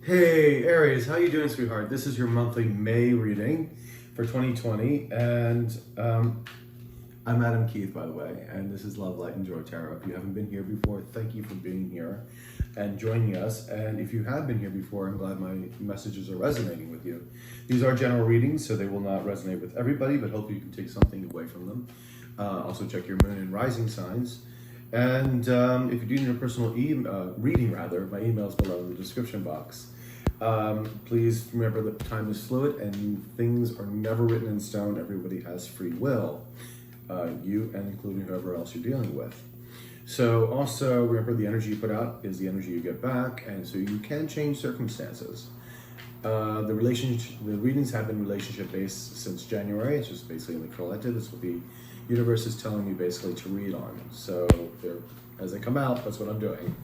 Hey Aries, how you doing, sweetheart? This is your monthly May reading for 2020, and I'm Adam Keith, by the way, and this is Love, Light, and Joy Tarot. If you haven't been here before, thank you for being here and joining us. And if you have been here before, I'm glad my messages are resonating with you. These are general readings, so they will not resonate with everybody, but hopefully you can take something away from them. Also check your moon and rising signs. And if you do need a personal reading, my email is below in the description box. Please remember that time is fluid and things are never written in stone. Everybody has free will, you and including whoever else you're dealing with. So also remember, the energy you put out is the energy you get back, and so you can change circumstances. The readings have been relationship based since January. It's just basically in the collective. It's what the universe is telling me basically to read on. So as they come out, that's what I'm doing.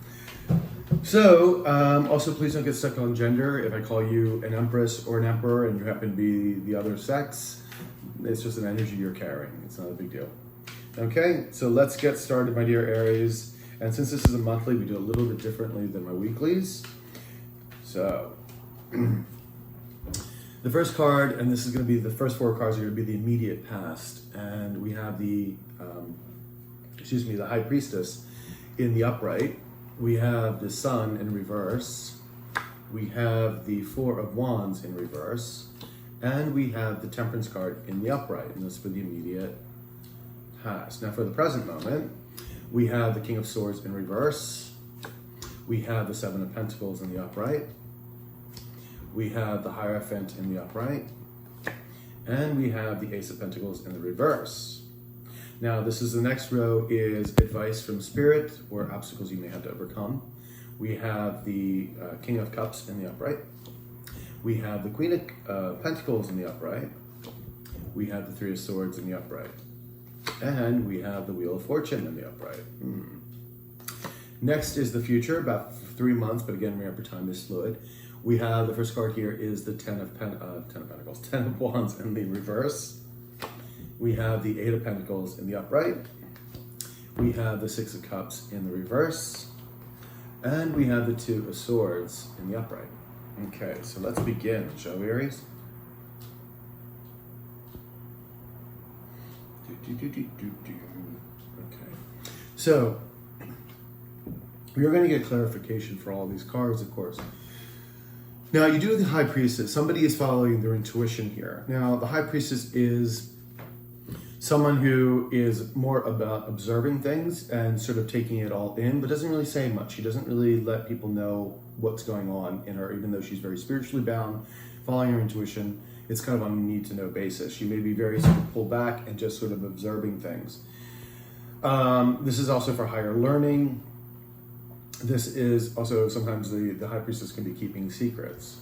So also please don't get stuck on gender. If I call you an empress or an emperor and you happen to be the other sex, it's just an energy you're carrying. It's not a big deal. Okay, so let's get started, my dear Aries. And since this is a monthly, we do a little bit differently than my weeklies. So the first card, and this is going to be the first four cards, are going to be the immediate past. And we have the High Priestess in the upright. We have the Sun in reverse. We have the Four of Wands in reverse. And we have the Temperance card in the upright. And this is for the immediate past. Now for the present moment, we have the King of Swords in reverse. We have the Seven of Pentacles in the upright. We have the Hierophant in the upright. And we have the Ace of Pentacles in the reverse. Now, this is the next row is advice from Spirit or obstacles you may have to overcome. We have the King of Cups in the upright. We have the Queen of Pentacles in the upright. We have the Three of Swords in the upright. And we have the Wheel of Fortune in the upright. Next is the future, about 3 months, but again, remember, time is fluid. We have the first card here is the Ten of Wands in the reverse. We have the Eight of Pentacles in the upright. We have the Six of Cups in the reverse. And we have the Two of Swords in the upright. Okay, so let's begin, shall we, Aries? Okay. So, we're going to get clarification for all these cards, of course. Now, you do the High Priestess. Somebody is following their intuition here. Now, the High Priestess is someone who is more about observing things and sort of taking it all in, but doesn't really say much. She doesn't really let people know what's going on in her, even though she's very spiritually bound, following her intuition. It's kind of on a need-to-know basis. She may be very sort of pulled back and just sort of observing things. This is also for higher learning. This is also sometimes the High Priestess can be keeping secrets.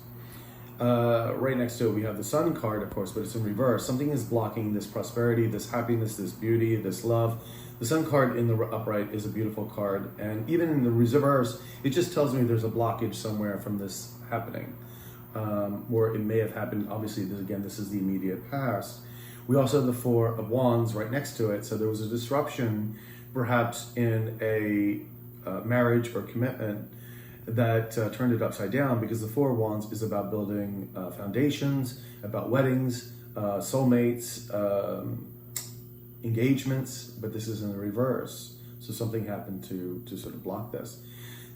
Right next to it, we have the Sun card, of course, but it's in reverse. Something is blocking this prosperity, this happiness, this beauty, this love. The Sun card in the upright is a beautiful card, and even in the reverse, it just tells me there's a blockage somewhere from this happening, or it may have happened. Obviously, this is the immediate past. We also have the Four of Wands right next to it, so there was a disruption, perhaps in a marriage or commitment that turned it upside down, because the Four of Wands is about building foundations, about weddings, soulmates, engagements, but this is in the reverse. So something happened to sort of block this.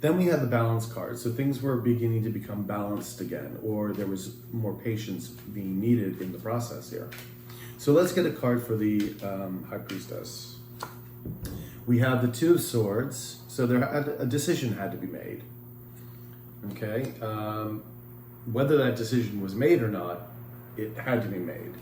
Then we have the Balance card. So things were beginning to become balanced again, or there was more patience being needed in the process here. So let's get a card for the High Priestess. We have the Two of Swords. So a decision had to be made. Okay, whether that decision was made or not, it had to be made,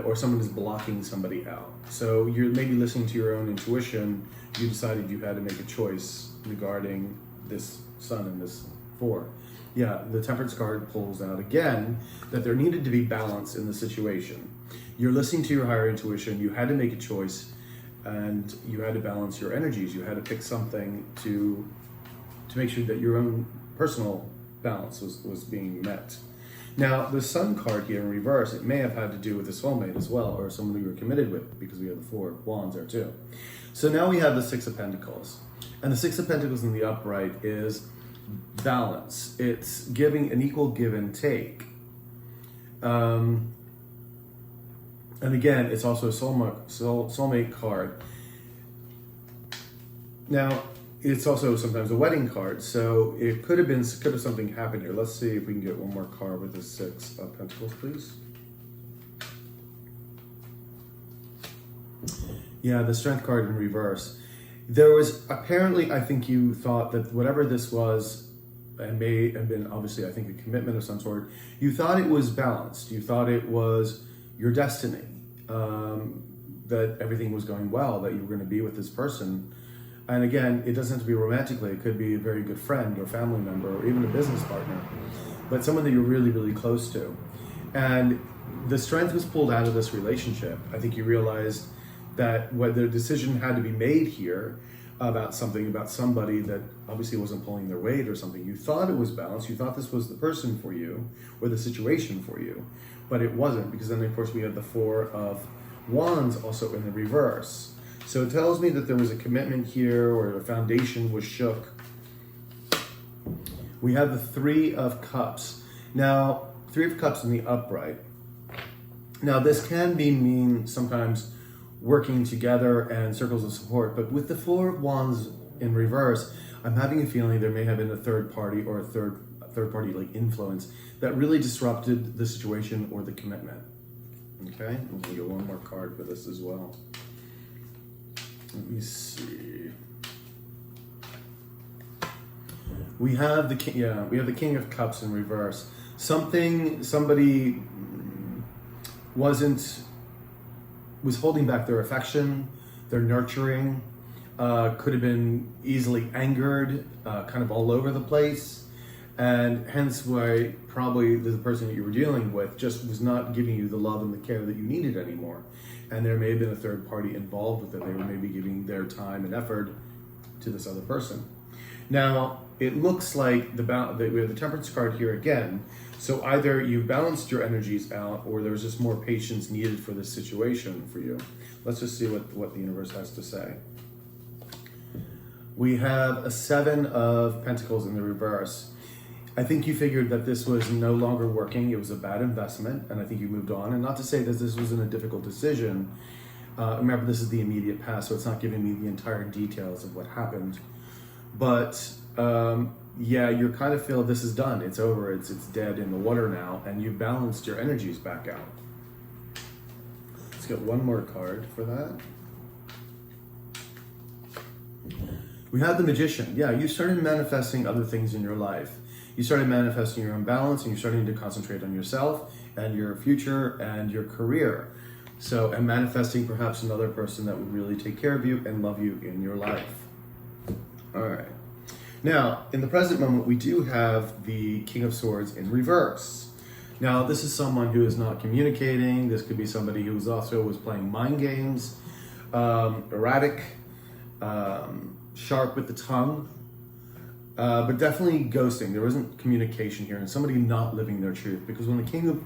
or someone is blocking somebody out. So you're maybe listening to your own intuition. You decided you had to make a choice regarding this Sun and this Four. Yeah, the Temperance card pulls out again that there needed to be balance in the situation. You're listening to your higher intuition. You had to make a choice, and you had to balance your energies. You had to pick something to make sure that your own personal balance was being met. Now, the Sun card here in reverse, it may have had to do with a soulmate as well, or someone you were committed with, because we have the Four of Wands there too. So now we have the Six of Pentacles. And the Six of Pentacles in the upright is balance. It's giving an equal give and take. And again, it's also a soulmate card. Now, it's also sometimes a wedding card, so it could have something happened here. Let's see if we can get one more card with the Six of Pentacles, please. Yeah, the Strength card in reverse. There was apparently, I think you thought that whatever this was, and may have been obviously, I think, a commitment of some sort, you thought it was balanced. You thought it was your destiny, that everything was going well, that you were going to be with this person. And again, it doesn't have to be romantically. It could be a very good friend or family member or even a business partner, but someone that you're really, really close to. And the Strength was pulled out of this relationship. I think you realized that when the decision had to be made here about somebody that obviously wasn't pulling their weight or something, you thought it was balanced. You thought this was the person for you or the situation for you, but it wasn't, because then of course we had the Four of Wands also in the reverse. So it tells me that there was a commitment here, or the foundation was shook. We have the Three of Cups. Now, Three of Cups in the upright. Now this can mean sometimes working together and circles of support, but with the Four of Wands in reverse, I'm having a feeling there may have been a third party or a third party like influence that really disrupted the situation or the commitment. Okay, I'm gonna get one more card for this as well. Let me see. We have the King of Cups in reverse. Somebody was holding back their affection, their nurturing, could have been easily angered, kind of all over the place, and hence why probably the person that you were dealing with just was not giving you the love and the care that you needed anymore. And there may have been a third party involved with it. They were maybe giving their time and effort to this other person. Now, it looks like we have the Temperance card here again. So either you balanced your energies out, or there's just more patience needed for this situation for you. Let's just see what the universe has to say. We have a Seven of Pentacles in the reverse. I think you figured that this was no longer working. It was a bad investment, and I think you moved on. And not to say that this wasn't a difficult decision. Remember, this is the immediate past, so it's not giving me the entire details of what happened. But yeah, you kind of feel this is done. It's over. It's dead in the water now, and you balanced your energies back out. Let's get one more card for that. We have the Magician. Yeah, you started manifesting other things in your life. You started manifesting your own balance, and you're starting to concentrate on yourself and your future and your career. So, and manifesting perhaps another person that would really take care of you and love you in your life. All right. Now, in the present moment, we do have the King of Swords in reverse. Now, this is someone who is not communicating. This could be somebody who was playing mind games, erratic, sharp with the tongue, but definitely ghosting. There isn't communication here, and somebody not living their truth. Because when the King of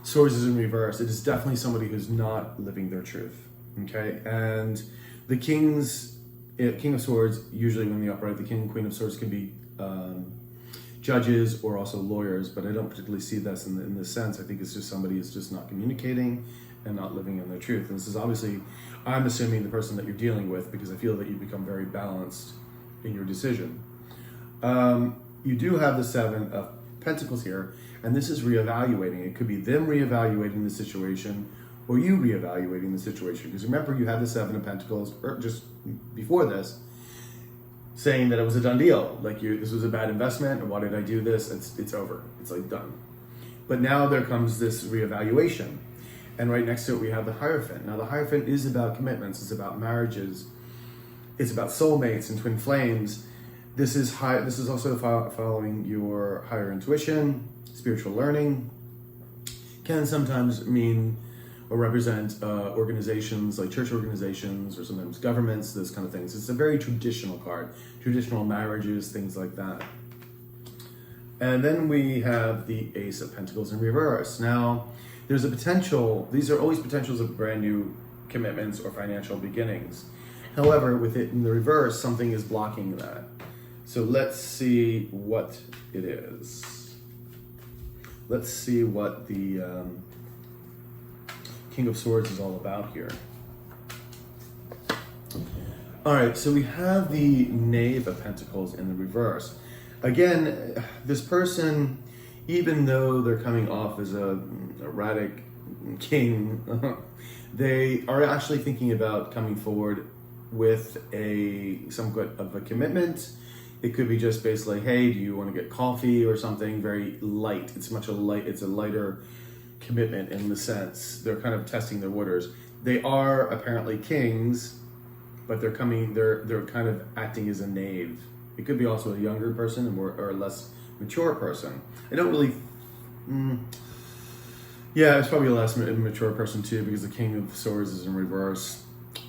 Swords is in reverse, it is definitely somebody who's not living their truth. Okay, and the King of Swords, usually when the upright, the King and Queen of Swords can be judges or also lawyers, but I don't particularly see this in this sense. I think it's just somebody who's just not communicating and not living in their truth. And this is obviously, I'm assuming, the person that you're dealing with, because I feel that you become very balanced in your decision. You do have the Seven of Pentacles here, and this is reevaluating. It could be them reevaluating the situation, or you reevaluating the situation. Because remember, you had the Seven of Pentacles, or just before this, saying that it was a done deal. Like, this was a bad investment, or why did I do this? It's over. It's like done. But now there comes this reevaluation. And right next to it, we have the Hierophant. Now, the Hierophant is about commitments. It's about marriages. It's about soulmates and twin flames. This is also following your higher intuition, spiritual learning. Can sometimes mean or represent organizations like church organizations, or sometimes governments, those kind of things. It's a very traditional card, traditional marriages, things like that. And then we have the Ace of Pentacles in reverse. Now, there's a potential, these are always potentials of brand new commitments or financial beginnings. However, with it in the reverse, something is blocking that. So let's see what it is. Let's see what the King of Swords is all about here. All right, so we have the Knave of Pentacles in the reverse. Again, this person, even though they're coming off as a erratic king, they are actually thinking about coming forward with somewhat of a commitment. It could be just basically, hey, do you want to get coffee or something? Very light. It's a lighter commitment in the sense. They're kind of testing their waters. They are apparently kings, but they're kind of acting as a knave. It could be also a younger person or a less mature person. I don't really. Yeah, it's probably a less mature person too, because the King of Swords is in reverse.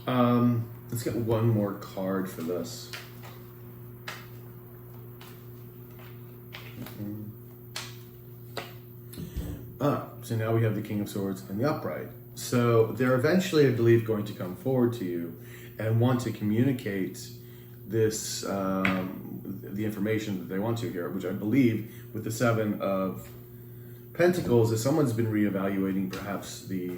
Let's get one more card for this. So now we have the King of Swords in the upright. So they're eventually, I believe, going to come forward to you and want to communicate this, the information that they want to here, which I believe with the Seven of Pentacles is someone's been reevaluating perhaps the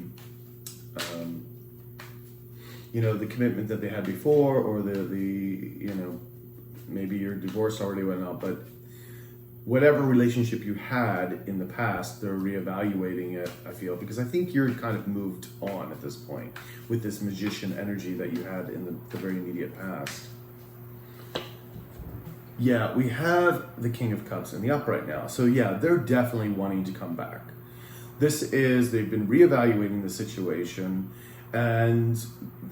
commitment that they had before, or maybe you're divorced already, whatnot, but whatever relationship you had in the past, they're reevaluating it, I feel, because I think you're kind of moved on at this point with this magician energy that you had in the very immediate past. Yeah, we have the King of Cups in the upright now. So yeah, they're definitely wanting to come back. They've been reevaluating the situation, and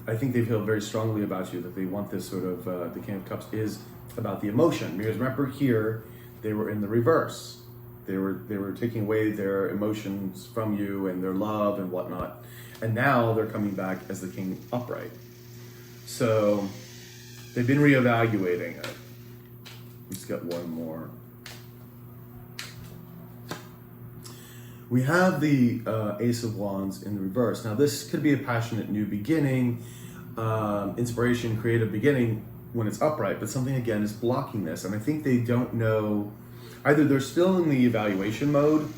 I think they feel very strongly about you, that they want this sort of, the King of Cups is about the emotion. Because remember here, they were in the reverse. They were taking away their emotions from you and their love and whatnot. And now they're coming back as the King upright. So they've been reevaluating it. Let's get one more. We have the Ace of Wands in the reverse. Now this could be a passionate new beginning, inspiration, creative beginning when it's upright, but something again is blocking this. And I think they don't know, either they're still in the evaluation mode,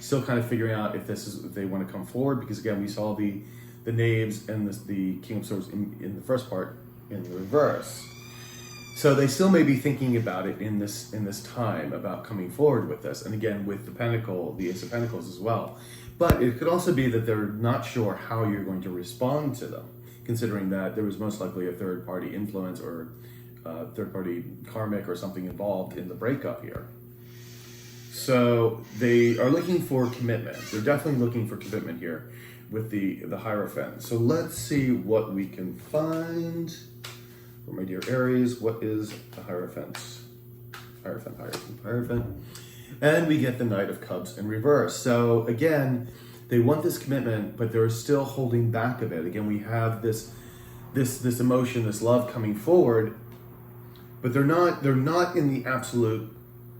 still kind of figuring out if they want to come forward, because again, we saw the knaves and the King of Swords in the first part in the reverse. So they still may be thinking about it in this time about coming forward with this. And again, with the Ace of Pentacles as well. But it could also be that they're not sure how you're going to respond to them, considering that there was most likely a third-party influence or third-party karmic or something involved in the breakup here. So they are looking for commitment. They're definitely looking for commitment here with the Hierophant. So let's see what we can find. For my dear Aries, what is the Hierophant? Hierophant. And we get the Knight of Cups in reverse. So again, they want this commitment, but they're still holding back a bit. Again, we have this emotion, this love coming forward, but they're not in the absolute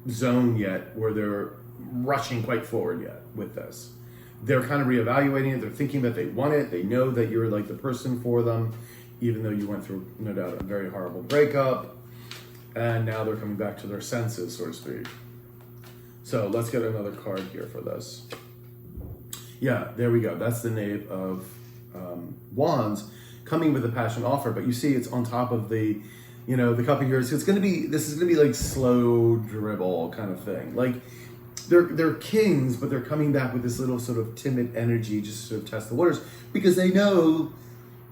zone yet where they're rushing quite forward yet with this. They're kind of reevaluating it. They're thinking that they want it. They know that you're like the person for them, even though you went through, no doubt, a very horrible breakup. And now they're coming back to their senses, so to speak. So let's get another card here for this. Yeah, there we go. That's the Knave of Wands coming with a passion offer. But you see it's on top of the cup of yours. So this is gonna be like slow dribble kind of thing. Like they're kings, but they're coming back with this little sort of timid energy just to sort of test the waters, because they know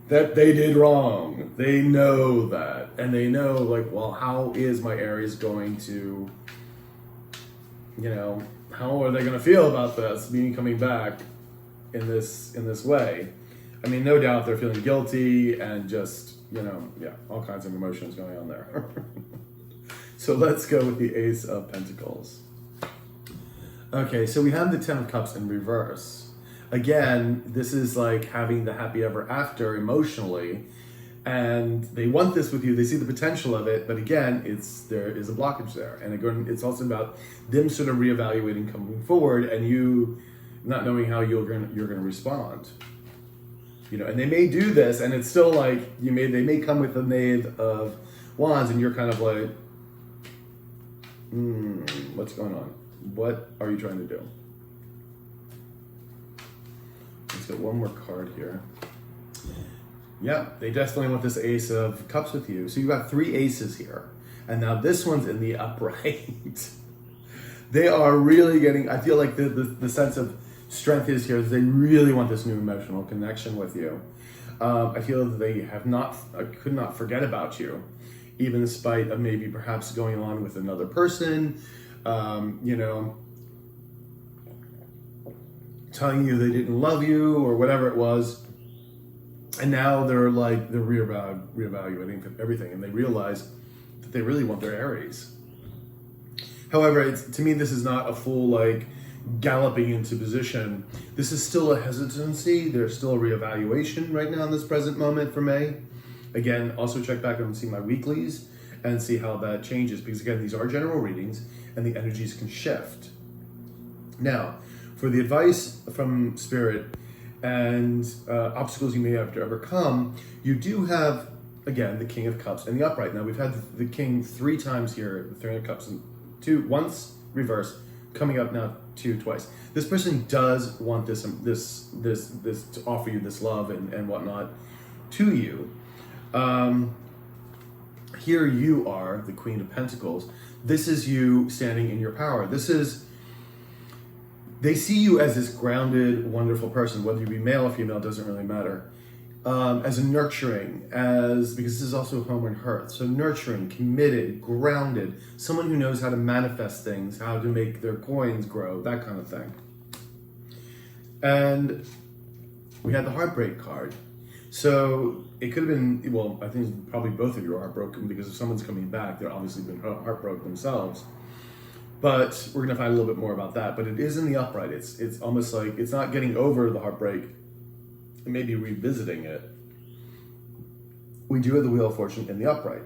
that they did wrong. They know that. And they know, like, well, how is my Aries going to, how are they going to feel about this, me coming back in this way? I mean, no doubt they're feeling guilty and just, all kinds of emotions going on there. So let's go with the Ace of Pentacles. Okay, so we have the Ten of Cups in reverse. Again, this is like having the happy ever after emotionally, and they want this with you. They see the potential of it, but again, there is a blockage there. And again, it's also about them sort of reevaluating coming forward, and you not knowing how you're going to respond. And they may do this, and it's still like they may come with the Knave of Wands, and you're kind of like, What's going on? What are you trying to do? Let's get one more card here. Yeah, they definitely want this Ace of Cups with you. So you've got 3 aces here. And now this one's in the upright. They are really getting, I feel like the sense of strength is here. They really want this new emotional connection with you. I feel that they could not forget about you, even in spite of maybe perhaps going on with another person, telling you they didn't love you or whatever it was. And now they're reevaluating everything, and they realize that they really want their Aries. However, to me, this is not a full galloping into position. This is still a hesitancy. There's still a reevaluation right now in this present moment for May. Again, also check back and see my weeklies and see how that changes, because again, these are general readings and the energies can shift. Now, for the advice from Spirit and obstacles you may have to overcome, you do have, again, the King of Cups and the upright. Now, we've had the King 3 times here, the 3 of Cups, and once reverse, coming up now twice. This person does want this to offer you this love and whatnot to you. Here you are, the Queen of Pentacles. This is you standing in your power. They see you as this grounded, wonderful person, whether you be male or female, doesn't really matter. As a nurturing, because this is also home and hearth. So nurturing, committed, grounded, someone who knows how to manifest things, how to make their coins grow, that kind of thing. And we had the heartbreak card. So it could have been, well, I think probably both of you are heartbroken, because if someone's coming back, they're obviously been heartbroken themselves. But we're going to find a little bit more about that. But it is in the upright. It's almost like it's not getting over the heartbreak and maybe revisiting it. We do have the Wheel of Fortune in the upright.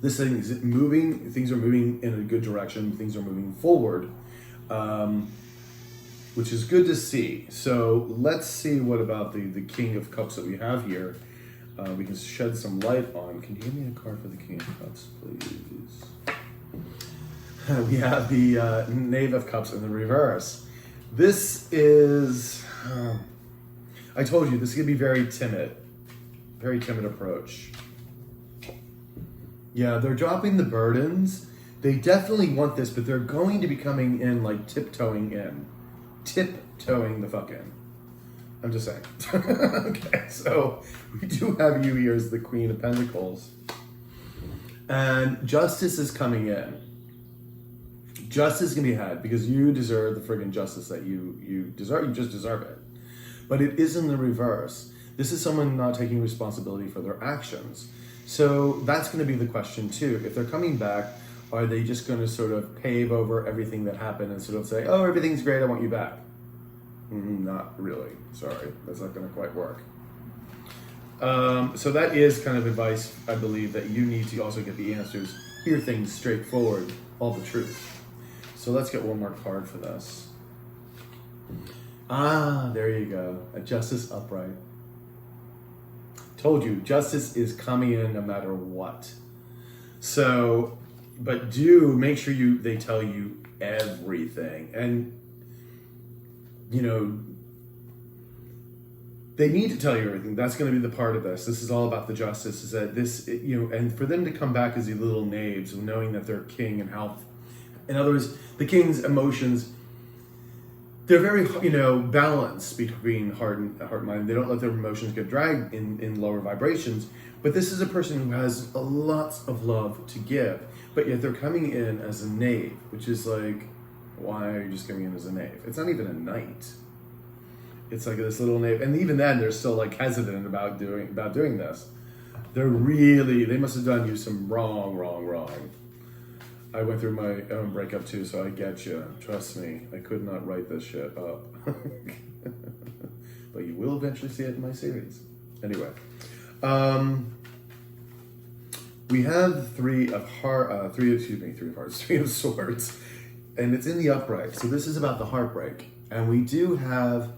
This thing is moving. Things are moving in a good direction. Things are moving forward, which is good to see. So let's see what about the King of Cups that we have here. We can shed some light on. Can you give me a card for the King of Cups, please? We have the Knave of Cups in the reverse. This is, I told you, this could be very timid approach. Yeah, they're dropping the burdens. They definitely want this, but they're going to be coming in tiptoeing the fuck in. I'm just saying. Okay, so we do have you here as the Queen of Pentacles. And justice is coming in. Justice can be had because you deserve the friggin' justice that you deserve. You just deserve it. But it is in the reverse. This is someone not taking responsibility for their actions. So that's going to be the question too. If they're coming back, are they just going to sort of pave over everything that happened and sort of say, oh, everything's great, I want you back? Not really. Sorry. That's not going to quite work. So that is kind of advice, I believe, that you need to also get the answers, hear things straightforward, all the truth. So let's get one more card for this. There you go. A Justice upright. Told you, justice is coming in no matter what. So, but do make sure they tell you everything. And, they need to tell you everything. That's going to be the part of this. This is all about the justice. Is that this, and for them to come back as these little knaves, knowing that they're king and how, in other words, the king's emotions, they're very, balanced between heart and mind. They don't let their emotions get dragged in lower vibrations. But this is a person who has a lot of love to give, but yet they're coming in as a knave, which is like, why are you just coming in as a knave? It's not even a knight. It's like this little knave, and even then, they're still hesitant about doing this. They must have done you some wrong. I went through my own breakup too, so I get you. Trust me, I could not write this shit up. But you will eventually see it in my series. Anyway, we have three of swords, and it's in the upright. So this is about the heartbreak, and we do have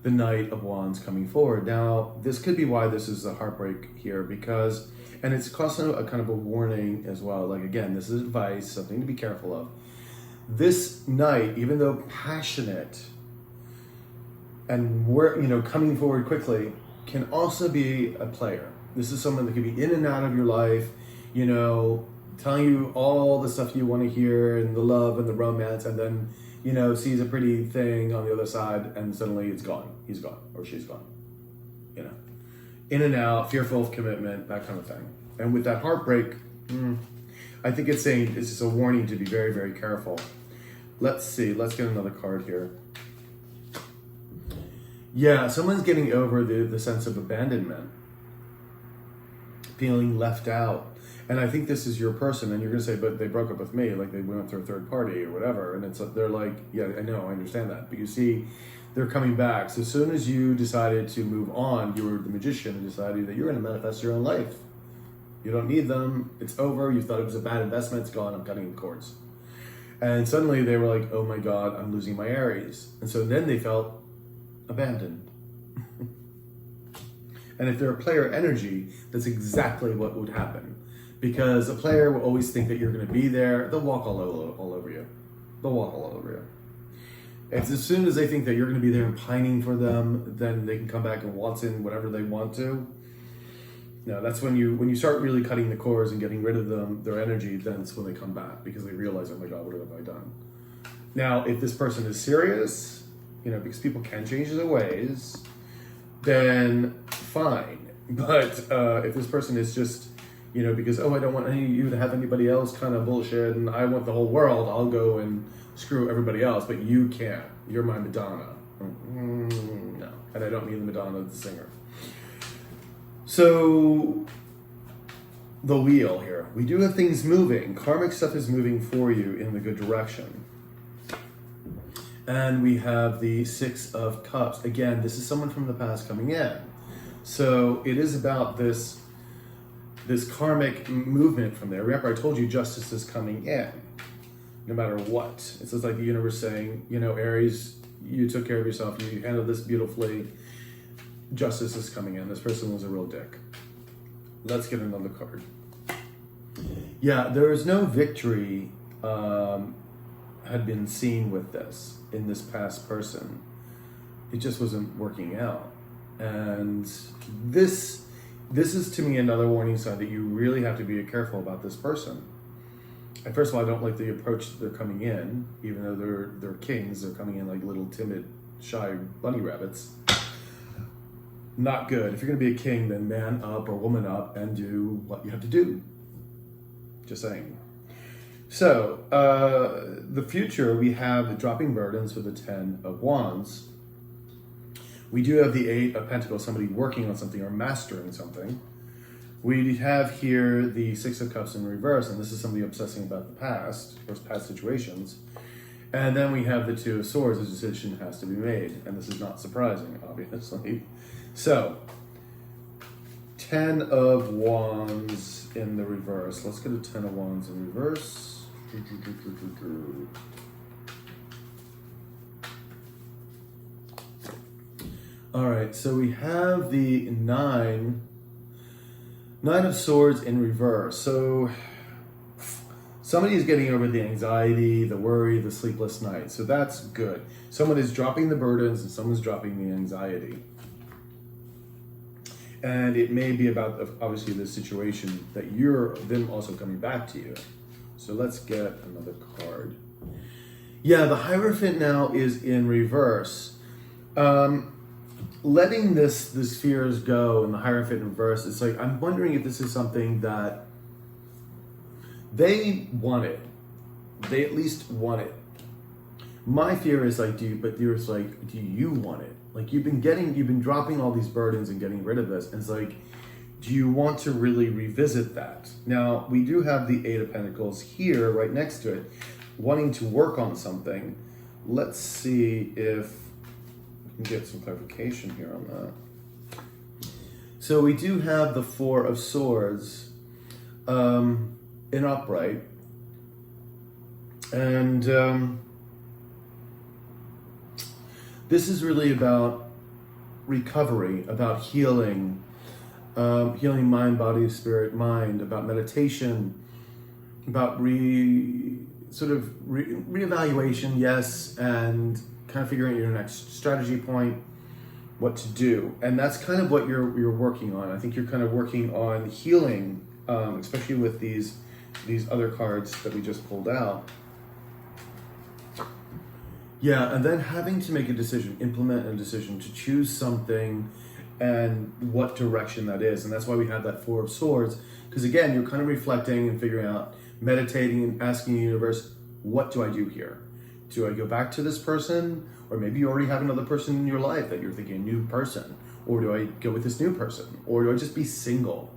the Knight of Wands coming forward. Now, this could be why this is a heartbreak here, because And it's also a kind of a warning as well. Like, again, this is advice, something to be careful of. This knight, even though passionate and coming forward quickly, can also be a player. This is someone that can be in and out of your life, telling you all the stuff you want to hear and the love and the romance, and then, sees a pretty thing on the other side and suddenly it's gone. He's gone or she's gone. In and out, fearful of commitment, that kind of thing. And with that heartbreak, I think it's just a warning to be very, very careful. Let's see, let's get another card here. Yeah, someone's getting over the sense of abandonment, feeling left out. And I think this is your person, and you're gonna say, but they broke up with me, like they went through a third party or whatever. And they're like, yeah, I know, I understand that. But you see, they're coming back. So as soon as you decided to move on, you were the magician and decided that you're gonna manifest your own life. You don't need them, it's over, you thought it was a bad investment, it's gone, I'm cutting the cords. And suddenly they were like, oh my God, I'm losing my Aries. And so then they felt abandoned. And if they're a player energy, that's exactly what would happen. Because a player will always think that you're going to be there. They'll walk all over you. They'll walk all over you. It's as soon as they think that you're going to be there and pining for them, then they can come back and waltz in whatever they want to. No, that's when you start really cutting the cords and getting rid of them, their energy, then it's when they come back because they realize, oh my God, what have I done? Now, if this person is serious, because people can change their ways, then fine. But if this person is just, because, I don't want you to have anybody else kind of bullshit and I want the whole world, I'll go and screw everybody else, but you can't. You're my Madonna. No. And I don't mean the Madonna, the singer. So, the wheel here. We do have things moving. Karmic stuff is moving for you in the good direction. And we have the Six of Cups. Again, this is someone from the past coming in. So it is about this karmic movement from there. Remember, I told you justice is coming in, no matter what. It's just like the universe saying, Aries, you took care of yourself, you handled this beautifully. Justice is coming in. This person was a real dick. Let's get another card. Yeah, there is no victory had been seen with this in this past person. It just wasn't working out. And this is to me another warning sign that you really have to be careful about this person. And first of all, I don't like the approach that they're coming in, even though they're kings, they're coming in like little timid, shy bunny rabbits. Not good. If you're going to be a king, then man up or woman up and do what you have to do. Just saying. So, the future, we have dropping burdens for the 10 of Wands. We do have the 8 of Pentacles, somebody working on something or mastering something. We have here the 6 of Cups in reverse, and this is somebody obsessing about the past, or past situations. And then we have the 2 of Swords, a decision has to be made. And this is not surprising, obviously. So, 10 of Wands in the reverse. Let's get a 10 of Wands in reverse. All right, so we have the 9 of Swords in reverse. So, somebody is getting over the anxiety, the worry, the sleepless nights. So that's good. Someone is dropping the burdens and someone's dropping the anxiety. And it may be about, obviously, the situation that you're them also coming back to you. So let's get another card. Yeah, the Hierophant now is in reverse. Letting this fears go and the Hierophant in reverse, it's like, I'm wondering if this is something that they wanted. They at least want it. My fear is like, do you want it? Like you've been dropping all these burdens and getting rid of this. And it's like, do you want to really revisit that? Now, we do have the 8 of Pentacles here, right next to it, wanting to work on something. Let's see if we can get some clarification here on that. So we do have the 4 of Swords in upright. And this is really about recovery, about healing, healing mind, body, spirit, mind, about meditation, about reevaluation, yes, and kind of figuring out your next strategy point, what to do. And that's kind of what you're working on. I think you're kind of working on healing, especially with these other cards that we just pulled out. Yeah, and then having to make a decision, implement a decision to choose something and what direction that is. And that's why we have that Four of Swords, because again, you're kind of reflecting and figuring out, meditating and asking the universe, what do I do here? Do I go back to this person? Or maybe you already have another person in your life that you're thinking, a new person. Or do I go with this new person? Or do I just be single?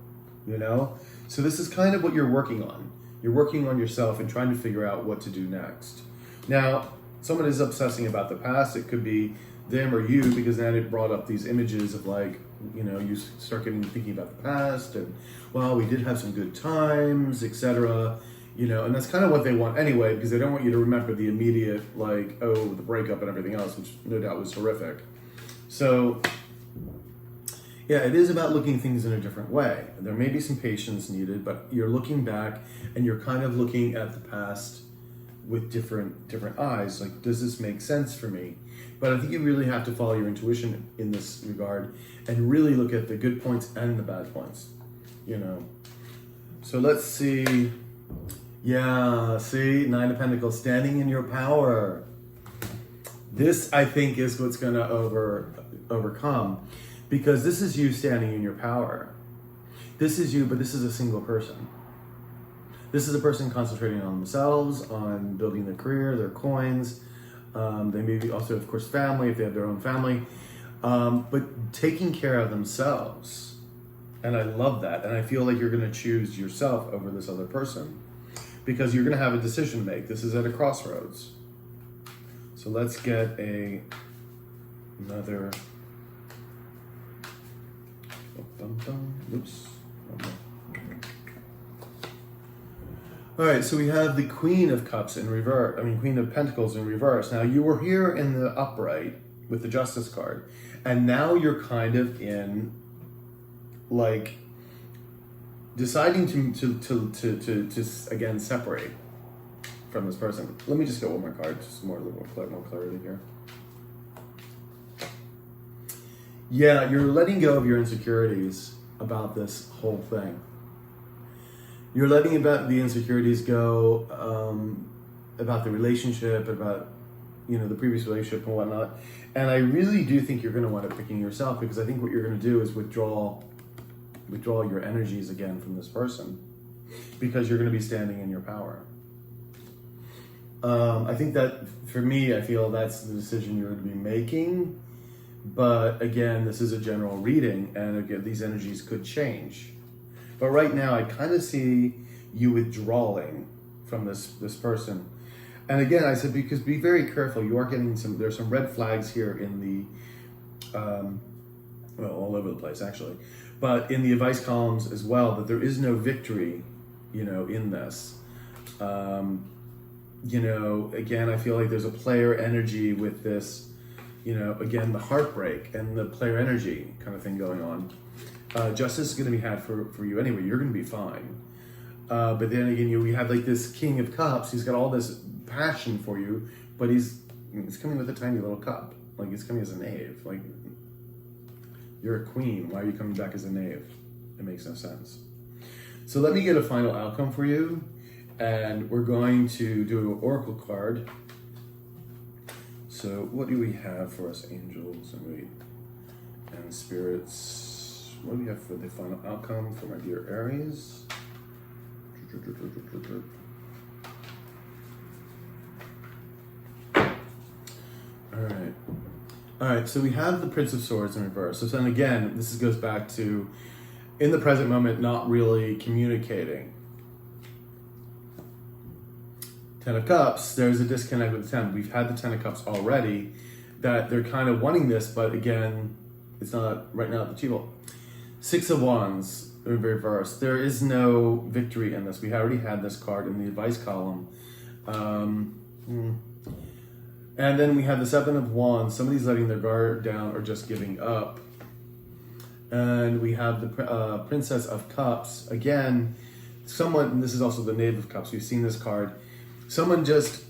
You know? So this is kind of what you're working on. You're working on yourself and trying to figure out what to do next. Now, someone is obsessing about the past. It could be them or you, because then it brought up these images of like, you know, you start thinking about the past and, well, we did have some good times, etc. You know, and that's kind of what they want anyway, because they don't want you to remember the immediate, like, oh, the breakup and everything else, which no doubt was horrific. So, yeah, it is about looking at things in a different way. There may be some patience needed, but you're looking back and you're kind of looking at the past with different eyes. Like, does this make sense for me? But I think you really have to follow your intuition in this regard and really look at the good points and the bad points, you know. So let's see. Yeah, see, Nine of Pentacles, standing in your power. This, I think, is what's going to overcome, because this is you standing in your power. This is you, but this is a single person. This is a person concentrating on themselves, on building their career, their coins. They may be also, of course, family, if they have their own family, but taking care of themselves. And I love that. And I feel like you're going to choose yourself over this other person, because you're going to have a decision to make. This is at a crossroads. So let's get another. Oops. All right, so we have the Queen of Cups in reverse. Queen of Pentacles in reverse. Now, you were here in the upright with the Justice card, and now you're kind of in, like, deciding to again separate from this person. Let me just get one more card, just a little more clarity here. Yeah, you're letting go of your insecurities about this whole thing. You're letting about the insecurities go, about the relationship, about, you know, the previous relationship and whatnot. And I really do think you're going to wind up picking yourself, because I think what you're going to do is withdraw your energies again from this person, because you're going to be standing in your power. I think that, for me, I feel that's the decision you're going to be making. But again, this is a general reading, and again, these energies could change. But right now, I kind of see you withdrawing from this person. And again, I said, because be very careful. You are getting there's some red flags here in the, well, all over the place, actually. But in the advice columns as well, that there is no victory, you know, in this. You know, again, I feel like there's a player energy with this, you know, again, the heartbreak and the player energy kind of thing going on. Justice is going to be had for you anyway. You're going to be fine. But then again, we have like this King of Cups. He's got all this passion for you, but he's coming with a tiny little cup. Like, he's coming as a knave. Like, you're a queen. Why are you coming back as a knave? It makes no sense. So let me get a final outcome for you. And we're going to do an oracle card. So what do we have for us, angels and spirits? What do we have for the final outcome for my dear Aries? All right, so we have the Prince of Swords in reverse. So then again, this goes back to, in the present moment, not really communicating. Ten of Cups, there's a disconnect with the 10. We've had the 10 of Cups already, that they're kind of wanting this, but again, it's not right now achievable. 6 of Wands in reverse. There is no victory in this. We already had this card in the advice column. And then we have the 7 of Wands. Somebody's letting their guard down or just giving up. And we have the Princess of Cups. Again, someone, and this is also the Knave of Cups. We've seen this card. Someone just,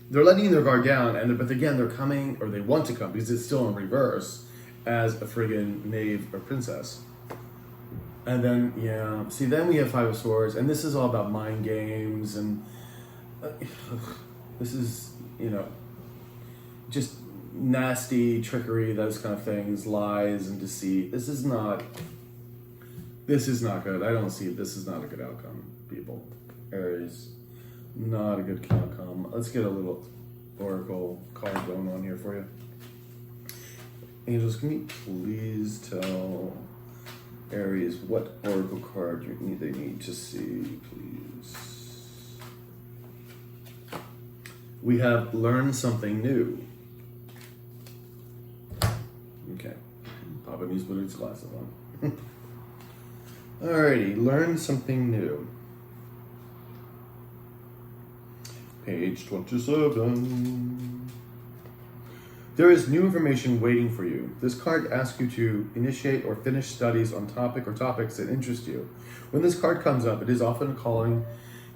they're letting their guard down, but again, they're coming, or they want to come, because it's still in reverse, as a friggin' knave or princess. And then, yeah, see, then we have Five of Swords, and this is all about mind games, and this is, you know, just nasty trickery, those kind of things, lies and deceit. This is not good. I don't see it. This is not a good outcome, people. Aries, not a good outcome. Let's get a little oracle card going on here for you. Angels, can you please tell Aries what oracle card they need to see, please? We have learn something new. Okay, Papa needs to put his glasses on. Alrighty, learn something new. Page 27. There is new information waiting for you. This card asks you to initiate or finish studies on topic or topics that interest you. When this card comes up, it is often calling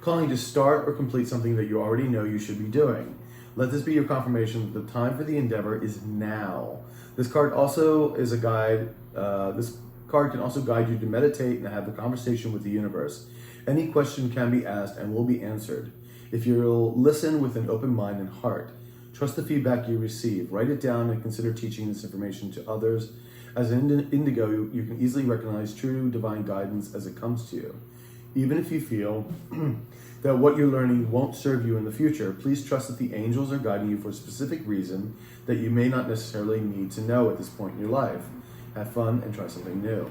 to start or complete something that you already know you should be doing. Let this be your confirmation that the time for the endeavor is now. This card also is a guide. This card can also guide you to meditate and have a conversation with the universe. Any question can be asked and will be answered. If you'll listen with an open mind and heart, trust the feedback you receive, write it down, and consider teaching this information to others. As an indigo, you can easily recognize true divine guidance as it comes to you. Even if you feel that what you're learning won't serve you in the future, please trust that the angels are guiding you for a specific reason that you may not necessarily need to know at this point in your life. Have fun and try something new.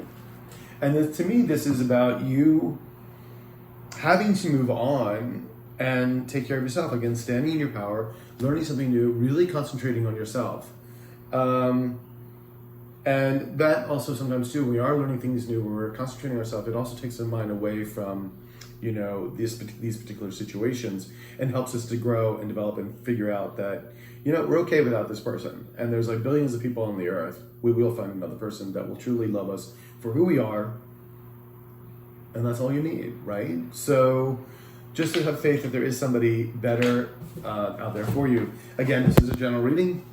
And to me, this is about you having to move on and take care of yourself. Again, standing in your power, learning something new, really concentrating on yourself. And that also sometimes too, we are learning things new, when we're concentrating on ourselves, it also takes our mind away from, you know, these particular situations, and helps us to grow and develop and figure out that, you know, we're okay without this person. And there's like billions of people on the earth. We will find another person that will truly love us for who we are. And that's all you need, right? So just to have faith that there is somebody better out there for you. Again, this is a general reading.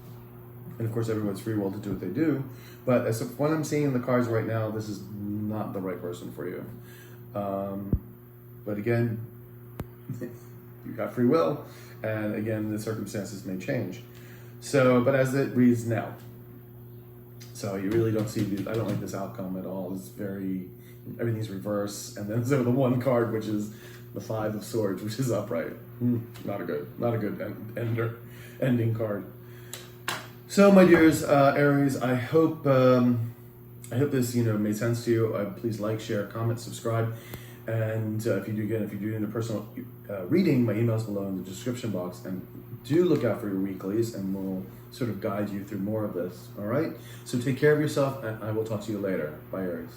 And of course, everyone's free will to do what they do. But as of what I'm seeing in the cards right now, this is not the right person for you. But again, you got free will. And again, the circumstances may change. So, but as it reads now. So you really don't see, I don't like this outcome at all. It's everything's reverse. And then there's the one card, which is the Five of Swords, which is upright. Not a good ending card. So, my dears, Aries, I hope this made sense to you. Please like, share, comment, subscribe, and if you do need a personal reading, my email's below in the description box. And do look out for your weeklies, and we'll sort of guide you through more of this. All right. So take care of yourself, and I will talk to you later. Bye, Aries.